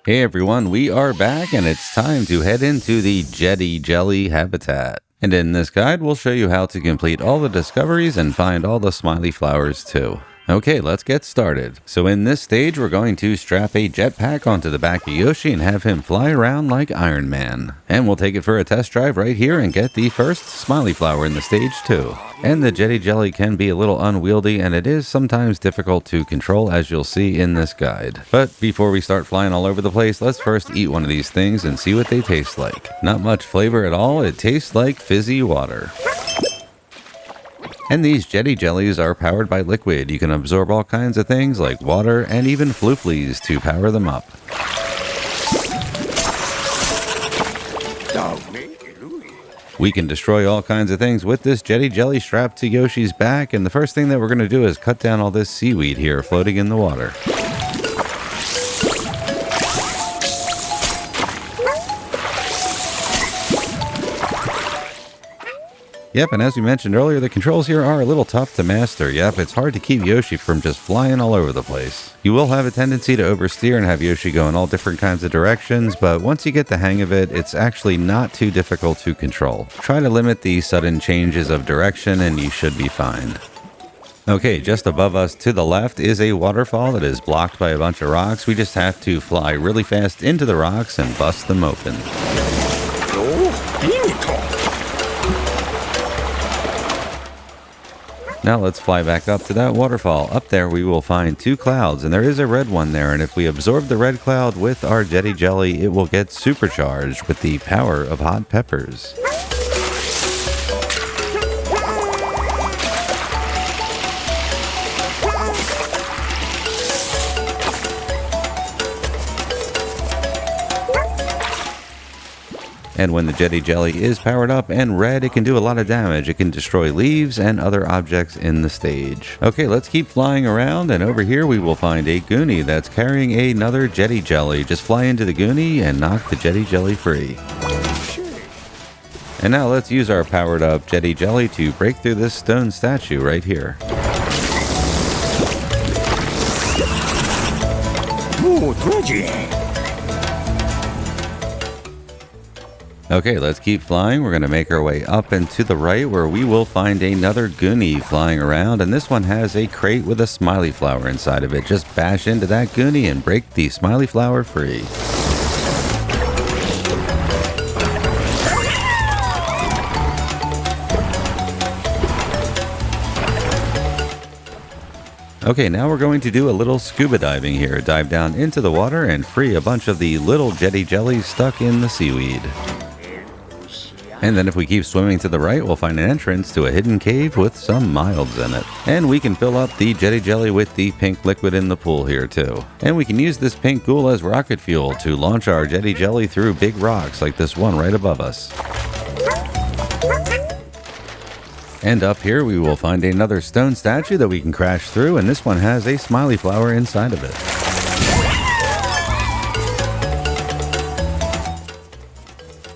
Hey everyone, we are back and it's time to head into the Jetty Jelly Habitat. And in this guide, we'll show you how to complete all the discoveries and find all the Smiley Flowers too. Okay, let's get started. So in this stage, we're going to strap a jetpack onto the back of Yoshi and have him fly around like Iron Man. And we'll take it for a test drive right here and get the first Smiley Flower in the stage too. And the Jetty Jelly can be a little unwieldy and it is sometimes difficult to control, as you'll see in this guide. But before we start flying all over the place, let's first eat one of these things and see what they taste like. Not much flavor at all, it tastes like fizzy water. And these Jetty Jellies are powered by liquid. You can absorb all kinds of things like water and even Flooflies to power them up. We can destroy all kinds of things with this Jetty Jelly strapped to Yoshi's back, and the first thing that we're going to do is cut down all this seaweed here floating in the water. Yep, and as we mentioned earlier, the controls here are a little tough to master. Yep, it's hard to keep Yoshi from just flying all over the place. You will have a tendency to oversteer and have Yoshi go in all different kinds of directions, but once you get the hang of it, it's actually not too difficult to control. Try to limit the sudden changes of direction and you should be fine. Okay, just above us to the left is a waterfall that is blocked by a bunch of rocks. We just have to fly really fast into the rocks and bust them open. Now let's fly back up to that waterfall. Up there we will find two clouds, and there is a red one there, and if we absorb the red cloud with our Jetty Jelly, it will get supercharged with the power of hot peppers. And when the Jetty Jelly is powered up and red, it can do a lot of damage. It can destroy leaves and other objects in the stage. Okay, let's keep flying around, and over here we will find a Goonie that's carrying another Jetty Jelly. Just fly into the Goonie and knock the Jetty Jelly free. And now let's use our powered up Jetty Jelly to break through this stone statue right here. Okay, let's keep flying. We're going to make our way up and to the right where we will find another Goonie flying around, and this one has a crate with a Smiley Flower inside of it. Just bash into that Goonie and break the Smiley Flower free. Okay, now we're going to do a little scuba diving here. Dive down into the water and free a bunch of the little Jetty Jellies stuck in the seaweed. And then if we keep swimming to the right, we'll find an entrance to a hidden cave with some milds in it. And we can fill up the Jetty Jelly with the pink liquid in the pool here too. And we can use this pink ghoul as rocket fuel to launch our Jetty Jelly through big rocks like this one right above us. And up here we will find another stone statue that we can crash through, and this one has a Smiley Flower inside of it.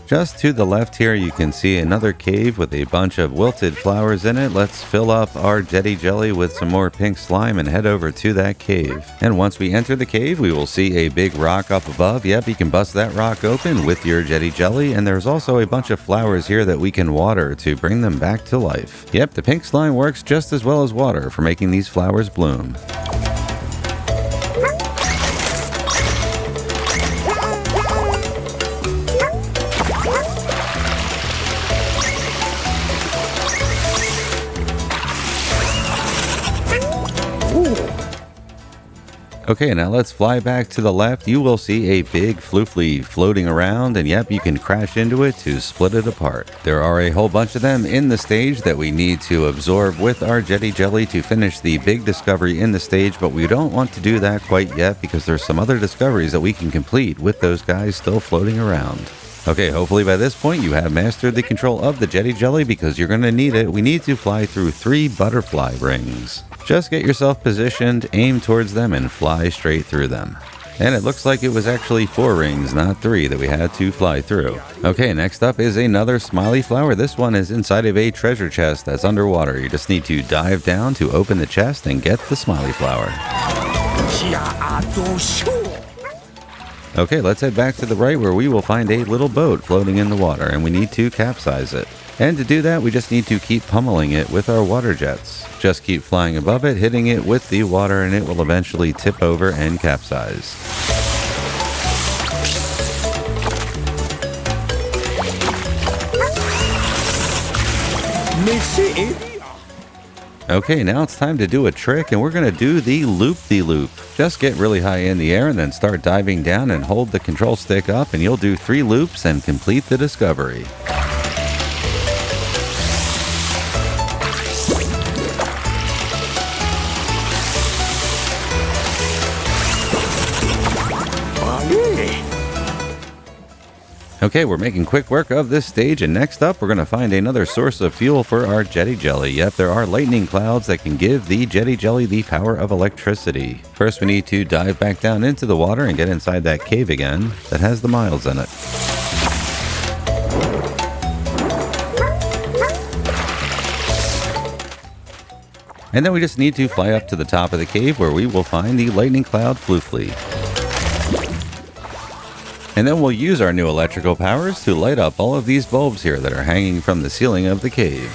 Just to the left here you can see another cave with a bunch of wilted flowers in it. Let's fill up our Jetty Jelly with some more pink slime and head over to that cave. And once we enter the cave, we will see a big rock up above. Yep, you can bust that rock open with your Jetty Jelly, and there's also a bunch of flowers here that we can water to bring them back to life. Yep, the pink slime works just as well as water for making these flowers bloom. Okay, now let's fly back to the left. You will see a big Floofly floating around, and yep, you can crash into it to split it apart. There are a whole bunch of them in the stage that we need to absorb with our Jetty Jelly to finish the big discovery in the stage, but we don't want to do that quite yet because there's some other discoveries that we can complete with those guys still floating around. Okay, hopefully by this point you have mastered the control of the Jetty Jelly because you're going to need it. We need to fly through 3 butterfly rings. Just get yourself positioned, aim towards them, and fly straight through them. And it looks like it was actually 4 rings, not 3, that we had to fly through. Okay, next up is another Smiley Flower. This one is inside of a treasure chest that's underwater. You just need to dive down to open the chest and get the Smiley Flower. Okay, let's head back to the right where we will find a little boat floating in the water, and we need to capsize it. And to do that, we just need to keep pummeling it with our water jets. Just keep flying above it, hitting it with the water, and it will eventually tip over and capsize. Okay, now it's time to do a trick, and we're going to do the loop-de-loop. Just get really high in the air and then start diving down and hold the control stick up, and you'll do 3 loops and complete the discovery. Okay, we're making quick work of this stage, and next up we're going to find another source of fuel for our Jetty Jelly. Yep, there are lightning clouds that can give the Jetty Jelly the power of electricity. First we need to dive back down into the water and get inside that cave again that has the miles in it. And then we just need to fly up to the top of the cave where we will find the lightning cloud Floofly. And then we'll use our new electrical powers to light up all of these bulbs here that are hanging from the ceiling of the cave.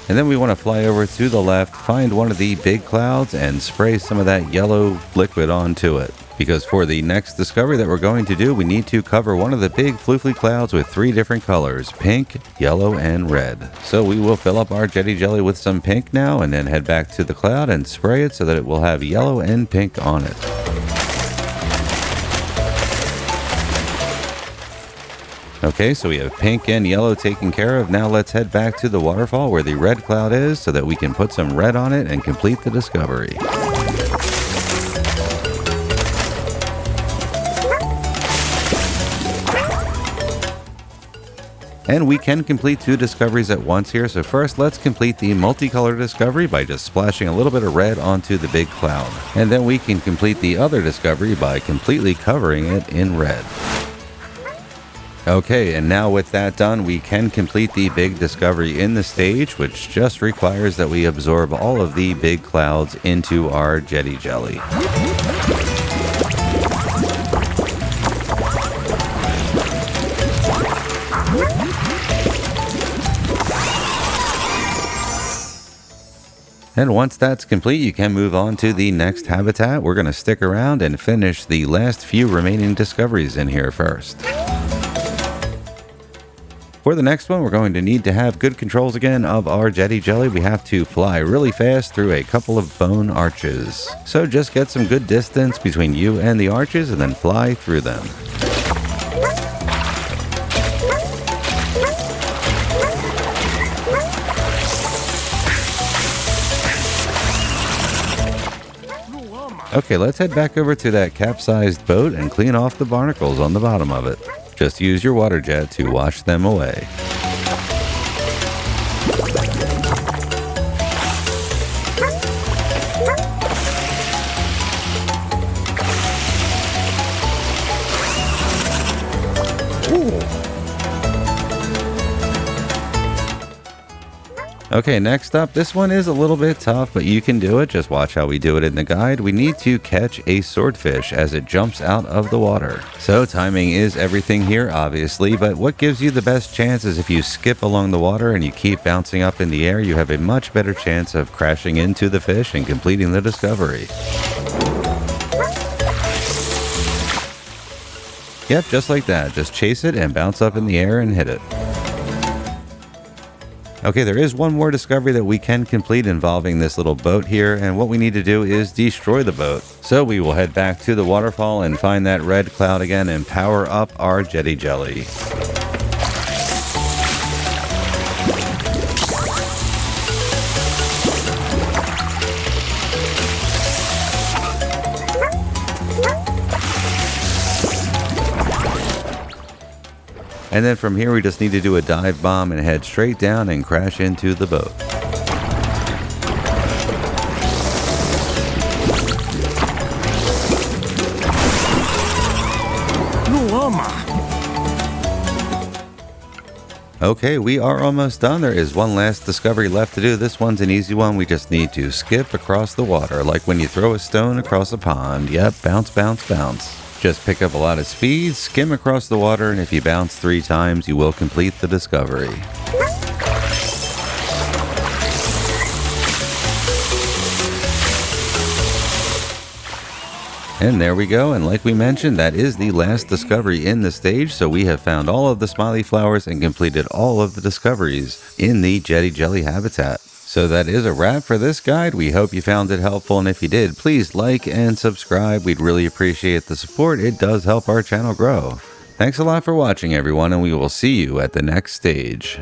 And then we want to fly over to the left, find one of the big clouds, and spray some of that yellow liquid onto it. Because for the next discovery that we're going to do, we need to cover one of the big floofly clouds with 3 different colors: pink, yellow, and red. So we will fill up our Jetty Jelly with some pink now, and then head back to the cloud and spray it so that it will have yellow and pink on it. Okay, so we have pink and yellow taken care of. Now let's head back to the waterfall where the red cloud is so that we can put some red on it and complete the discovery. And we can complete 2 discoveries at once here. So first, let's complete the multicolored discovery by just splashing a little bit of red onto the big cloud. And then we can complete the other discovery by completely covering it in red. Okay, and now with that done, we can complete the big discovery in the stage, which just requires that we absorb all of the big clouds into our Jetty Jelly. And once that's complete, you can move on to the next habitat. We're going to stick around and finish the last few remaining discoveries in here first. For the next one, we're going to need to have good controls again of our Jetty Jelly. We have to fly really fast through a couple of bone arches. So just get some good distance between you and the arches and then fly through them. Okay, let's head back over to that capsized boat and clean off the barnacles on the bottom of it. Just use your water jet to wash them away. Okay, next up, this one is a little bit tough, but you can do it. Just watch how we do it in the guide. We need to catch a swordfish as it jumps out of the water. So timing is everything here, obviously, but what gives you the best chance is if you skip along the water and you keep bouncing up in the air, you have a much better chance of crashing into the fish and completing the discovery. Yep, just like that. Just chase it and bounce up in the air and hit it. Okay, there is one more discovery that we can complete involving this little boat here, and what we need to do is destroy the boat. So we will head back to the waterfall and find that red cloud again and power up our Jetty Jelly. And then from here we just need to do a dive bomb and head straight down and crash into the boat. Okay, we are almost done. There is one last discovery left to do. This one's an easy one. We just need to skip across the water, like when you throw a stone across a pond. Yep, bounce, bounce, bounce. Just pick up a lot of speed, skim across the water, and if you bounce 3 times, you will complete the discovery. And there we go, and like we mentioned, that is the last discovery in the stage, so we have found all of the Smiley Flowers and completed all of the discoveries in the Jetty Jelly Habitat. So that is a wrap for this guide. We hope you found it helpful, and if you did, please like and subscribe. We'd really appreciate the support. It does help our channel grow. Thanks a lot for watching, everyone, and we will see you at the next stage.